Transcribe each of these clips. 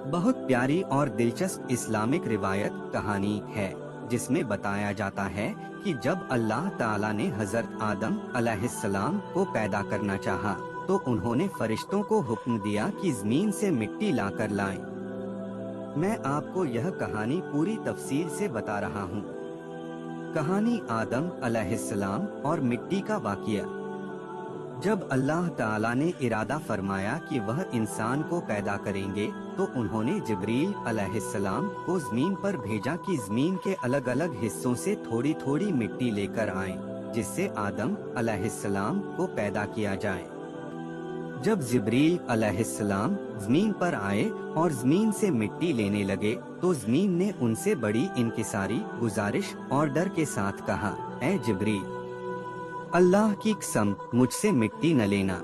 बहुत प्यारी और दिलचस्प इस्लामिक रिवायत कहानी है जिसमें बताया जाता है कि जब अल्लाह ताला ने हजरत आदम अलैहिस्सलाम को पैदा करना चाहा, तो उन्होंने फरिश्तों को हुक्म दिया कि जमीन से मिट्टी लाकर लाएं। मैं आपको यह कहानी पूरी तफसील से बता रहा हूँ। कहानी आदम अलैहिस्सलाम और मिट्टी का वाक़या। जब अल्लाह ताला ने इरादा फरमाया कि वह इंसान को पैदा करेंगे, तो उन्होंने जिब्रील अलैहिस्सलाम को जमीन पर भेजा कि जमीन के अलग अलग हिस्सों से थोड़ी थोड़ी मिट्टी लेकर आएं, जिससे आदम अलैहिस्सलाम को पैदा किया जाए। जब जिब्रील अलैहिस्सलाम जमीन पर आए और जमीन से मिट्टी लेने लगे, तो जमीन ने उनसे बड़ी इंकिसारी गुजारिश और डर के साथ कहा, ऐ जिब्रील, अल्लाह की कसम, मुझसे मिट्टी न लेना।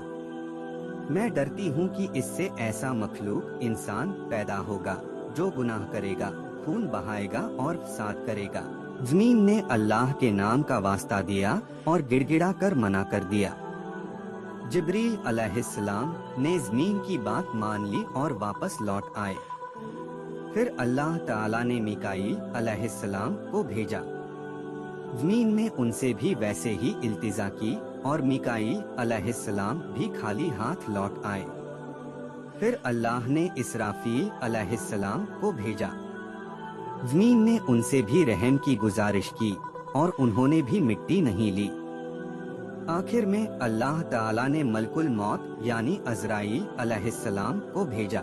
मैं डरती हूँ कि इससे ऐसा मखलूक इंसान पैदा होगा जो गुनाह करेगा, खून बहाएगा और फसाद करेगा। जमीन ने अल्लाह के नाम का वास्ता दिया और गिड़गिड़ा कर मना कर दिया। जिब्रील अलैहिस्सलाम ने जमीन की बात मान ली और वापस लौट आए। फिर अल्लाह ताला ने मीकाईल अलैहिस्सलाम को भेजा। जमीन ने उनसे भी वैसे ही इल्तिजा की और मीकाईल अलैहिस्सलाम भी खाली हाथ लौट आए। फिर अल्लाह ने इसराफील अलैहिस्सलाम को भेजा। जमीन ने उनसे भी रहम की गुजारिश की और उन्होंने भी मिट्टी नहीं ली। आखिर में अल्लाह ताला ने मलकुल मौत यानी अज़राइल अलैहिस्सलाम को भेजा।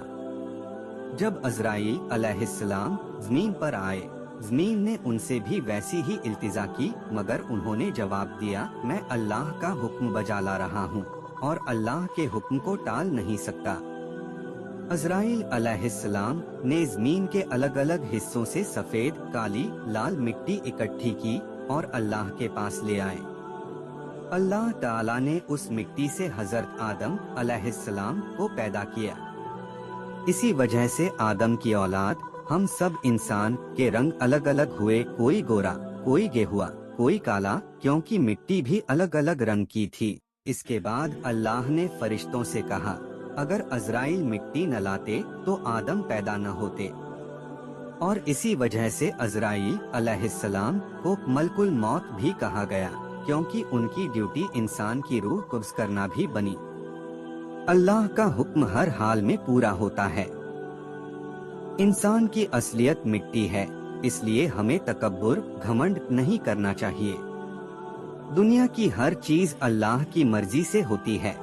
जब अज़राइल अलैहिस्सलाम जमीन पर आए, जमीन ने उनसे भी वैसी ही इल्तिजा की, मगर उन्होंने जवाब दिया, मैं अल्लाह का हुक्म बजा ला रहा हूँ और अल्लाह के हुक्म को टाल नहीं सकता। अज़राइल अलैहिस्सलाम ने जमीन के अलग अलग हिस्सों से सफेद, काली, लाल मिट्टी इकट्ठी की और अल्लाह के पास ले आए। अल्लाह ताला ने उस मिट्टी से हजरत आदम अलैहिस्सलाम को पैदा किया। इसी वजह से आदम की औलाद, हम सब इंसान के रंग अलग अलग हुए, कोई गोरा, कोई गेहुआ, कोई काला, क्योंकि मिट्टी भी अलग अलग रंग की थी। इसके बाद अल्लाह ने फरिश्तों से कहा, अगर अज़राइल मिट्टी न लाते तो आदम पैदा न होते। और इसी वजह से अज़राइल अलैहिस्सलाम को मलकुल मौत भी कहा गया, क्योंकि उनकी ड्यूटी इंसान की रूह कब्ज़ करना भी बनी। अल्लाह का हुक्म हर हाल में पूरा होता है। इंसान की असलियत मिट्टी है, इसलिए हमें तकब्बुर, घमंड नहीं करना चाहिए। दुनिया की हर चीज अल्लाह की मर्जी से होती है।